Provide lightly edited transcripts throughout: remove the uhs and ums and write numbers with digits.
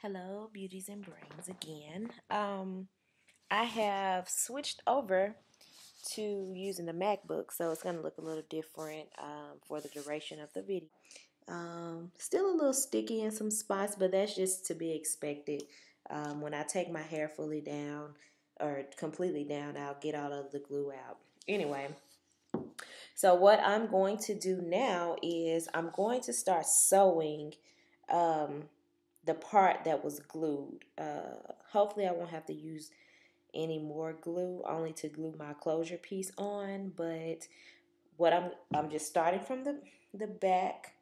Hello, Beauties and Brains again. I have switched over to using the MacBook, so it's going to look a little different for the duration of the video. Still a little sticky in some spots, but that's just to be expected. When I take my hair fully down or completely down, I'll get all of the glue out. Anyway, so what I'm going to do now is I'm going to start sewing the part that was glued. Hopefully I won't have to use any more glue, only to glue my closure piece on. But what I'm just starting from the back.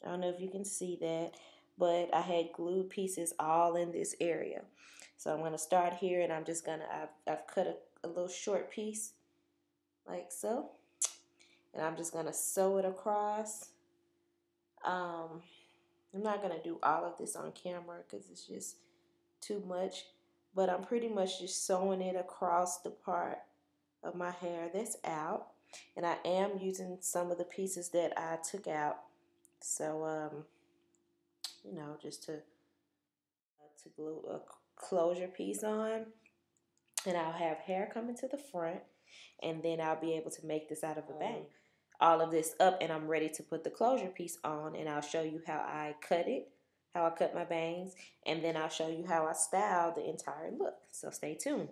I don't know if you can see that, but I had glued pieces all in this area. So I'm going to start here, and I'm just going to, I've cut a little short piece like so. And I'm just going to sew it across. I'm not going to do all of this on camera because it's just too much. But I'm pretty much just sewing it across the part of my hair that's out. And I am using some of the pieces that I took out. So, you know, just to glue a closure piece on. And I'll have hair coming to the front. And then I'll be able to make this out of a bang. All of this up, and I'm ready to put the closure piece on, and I'll show you how I cut it, how I cut my bangs, and then I'll show you how I style the entire look. So stay tuned.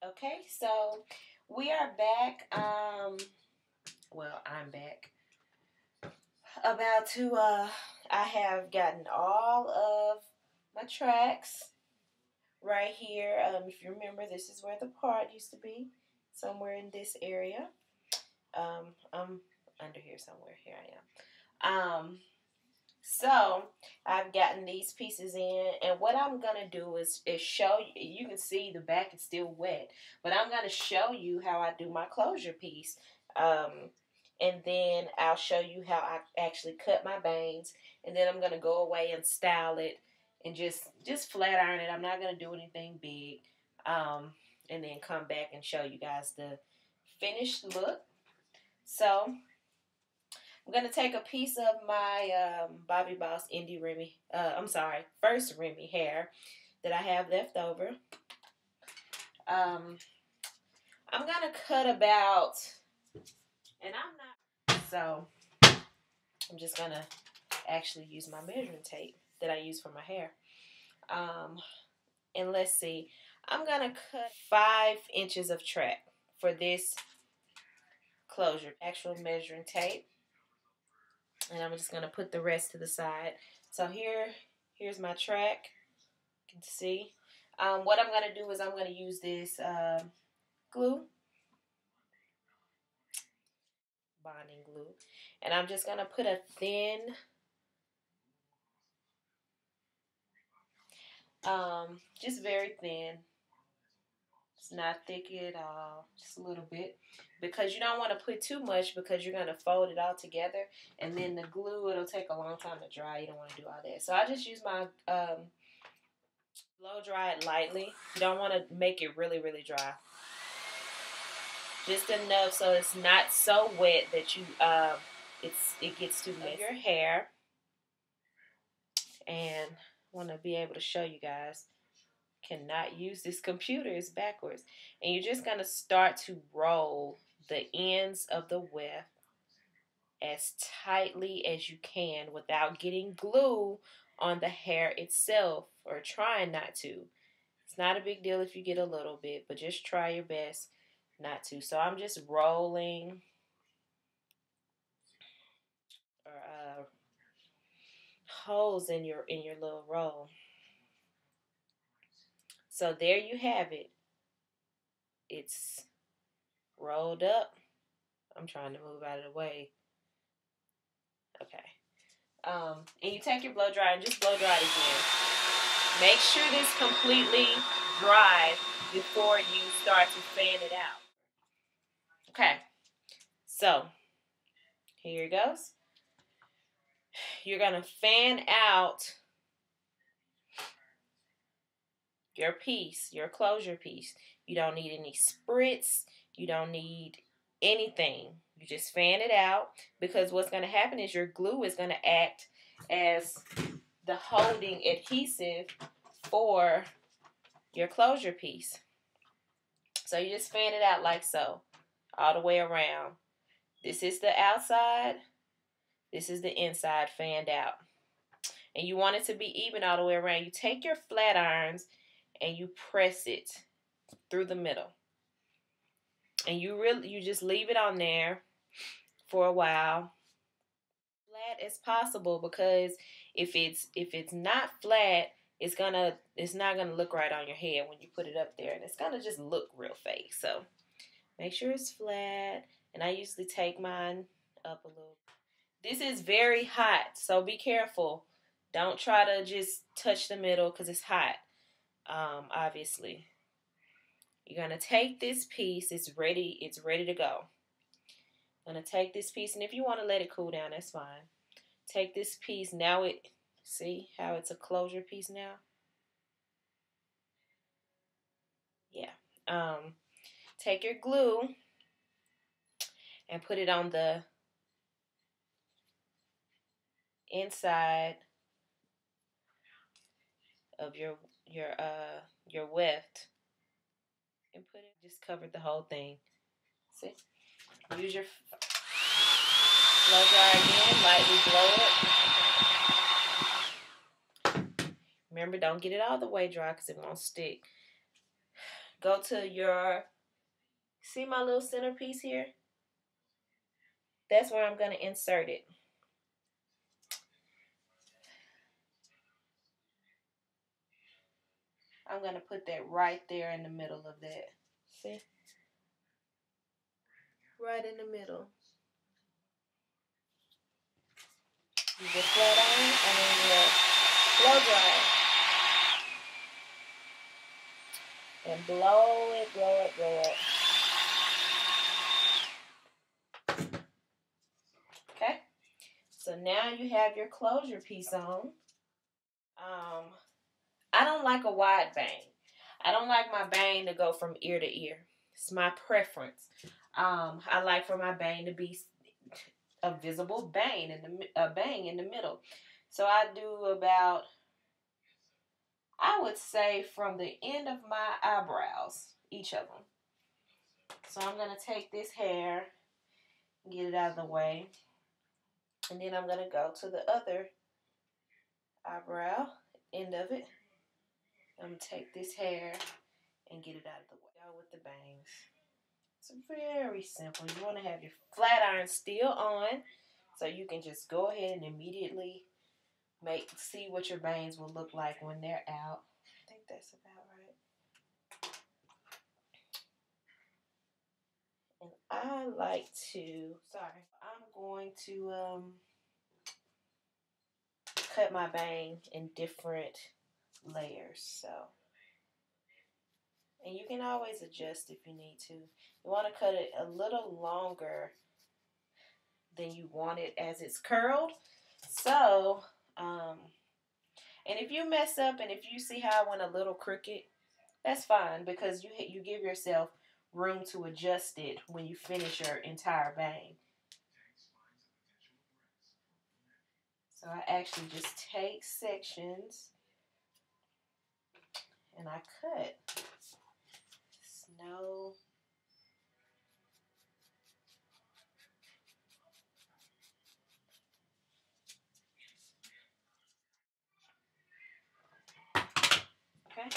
Okay, so we are back. Well, I'm back. About to I have gotten all of my tracks right here. If you remember, this is where the part used to be, somewhere in this area. I'm under here somewhere. Here I am. So I've gotten these pieces in, and what I'm gonna do is show you. You can see the back is still wet, but I'm gonna show you how I do my closure piece, and then I'll show you how I actually cut my bangs, and then I'm gonna go away and style it, and just flat iron it. I'm not gonna do anything big, and then come back and show you guys the finished look. So I'm going to take a piece of my Bobbi Boss Indie Remy, First Remy hair that I have left over. I'm going to cut about, and so I'm just going to actually use my measuring tape that I use for my hair. And let's see, I'm going to cut 5 inches of track for this closure, actual measuring tape. And I'm just going to put the rest to the side. So here's my track. You can see. What I'm going to do is I'm going to use this glue, bonding glue. And I'm just going to put a thin, just very thin. It's not thick at all, just a little bit. Because you don't want to put too much because you're going to fold it all together. And then the glue, it'll take a long time to dry. You don't want to do all that. So I just use my blow dry it lightly. You don't want to make it really, really dry. Just enough so it's not so wet that you it gets too messy. Your hair, and I want to be able to show you guys. Cannot use this computer, it's backwards. And you're just gonna start to roll the ends of the weft as tightly as you can without getting glue on the hair itself, or trying not to. It's not a big deal if you get a little bit, but just try your best not to. So I'm just rolling holes in your little roll. So there you have it. It's rolled up. I'm trying to move out of the way. Okay. And you take your blow dryer and just blow dry it again. Make sure this completely dry before you start to fan it out. Okay. So here it goes. You're gonna fan out your piece, your closure piece. You don't need any spritz. You don't need anything. You just fan it out, because what's going to happen is your glue is going to act as the holding adhesive for your closure piece. So you just fan it out like so, all the way around. This is the outside. This is the inside fanned out. And you want it to be even all the way around. You take your flat irons and you press it through the middle. And you just leave it on there for a while. Flat as possible, because if it's not flat, it's not gonna look right on your head when you put it up there, and it's gonna just look real fake. So make sure it's flat. And I usually take mine up a little. This is very hot, so be careful. Don't try to just touch the middle because it's hot. Obviously, you're gonna take this piece. It's ready to go. I'm gonna take this piece, and if you want to let it cool down, that's fine. Take this piece. Now see how it's a closure piece now? Yeah. Take your glue and put it on the inside of your weft, and put it, just covered the whole thing. See? Use your blow dry again, lightly blow it. Remember, don't get it all the way dry because it won't stick. Go to your, see my little centerpiece here? That's where I'm going to insert it. I'm going to put that right there in the middle of that. See? Right in the middle. Use your flat iron and then your blow dryer. And blow it, blow it, blow it. Okay? So now you have your closure piece on. I don't like a wide bang. I don't like my bang to go from ear to ear. It's my preference. I like for my bang to be a visible bang in the middle. So I do about, I would say, from the end of my eyebrows, each of them. So I'm going to take this hair, get it out of the way, and then I'm going to go to the other eyebrow end of it. I'm going to take this hair and get it out of the way. Go with the bangs. It's very simple. You want to have your flat iron still on, so you can just go ahead and immediately see what your bangs will look like when they're out. I think that's about right. And I like to, I'm going to cut my bang in different layers. So, and you can always adjust if you need to. You want to cut it a little longer than you want it as it's curled. So, and if you mess up and if you see how I went a little crooked, that's fine, because you give yourself room to adjust it when you finish your entire bang. So I actually just take sections and I cut. Snow. Okay,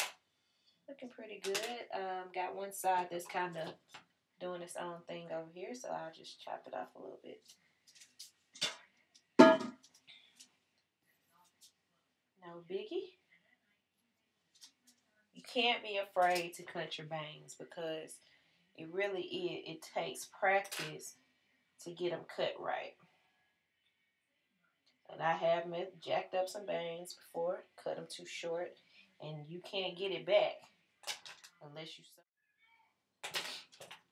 looking pretty good. Got one side that's kind of doing its own thing over here, so I'll just chop it off a little bit. No biggie. You can't be afraid to cut your bangs, because it really is. It takes practice to get them cut right. And I have jacked up some bangs before, cut them too short, and you can't get it back unless you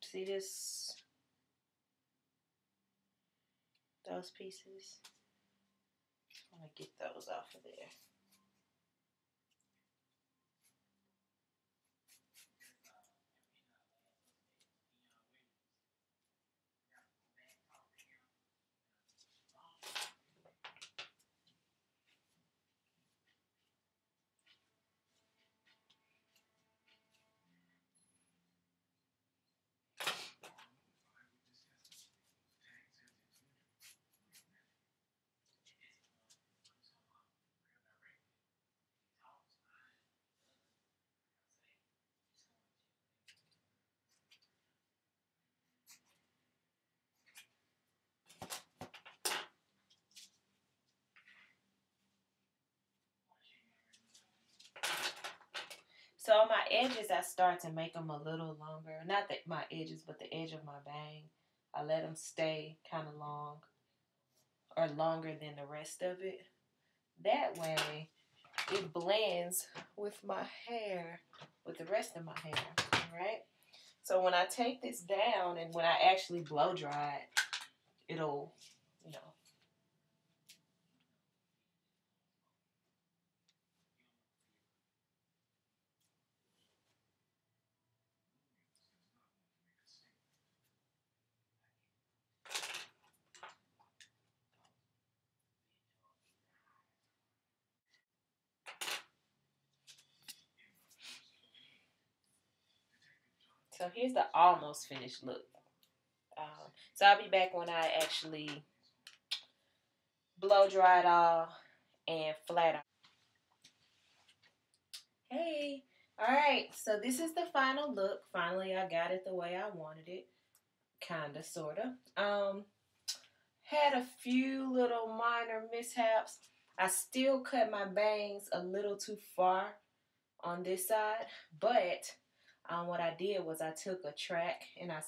see this, those pieces. I'm gonna get those off of there. edges, I start to make them a little longer. Not that my edges, but the edge of my bang. I let them stay kind of long or longer than the rest of it. That way, it blends with my hair, with the rest of my hair, all right? So when I take this down and when I actually blow dry it, it'll, you know. So here's the almost finished look. So I'll be back when I actually blow dry it all and flat out. Hey, all right, so this is the final look. Finally, I got it the way I wanted it, kind of, sort of. Had a few little minor mishaps. I still cut my bangs a little too far on this side, but what I did was I took a track and I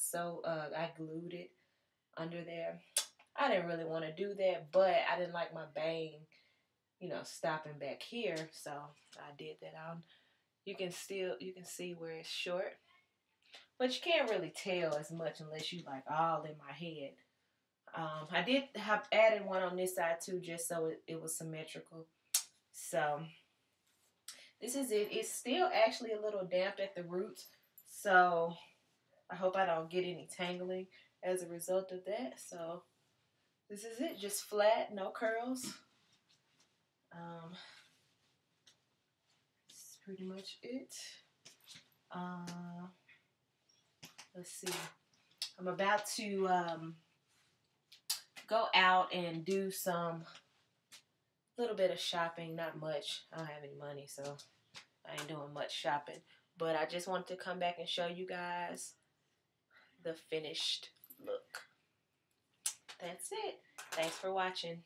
glued it under there. I didn't really want to do that, but I didn't like my bang, you know, stopping back here, so I did that out. You can see where it's short, but you can't really tell as much unless you like all in my head. I did have added one on this side too, just so it was symmetrical. So this is it. It's still actually a little damp at the roots, so I hope I don't get any tangling as a result of that. So this is it, just flat, no curls. This is pretty much it. Let's see. I'm about to go out and do some little bit of shopping. Not much. I don't have any money, so I ain't doing much shopping. But I just wanted to come back and show you guys the finished look. That's it. Thanks for watching.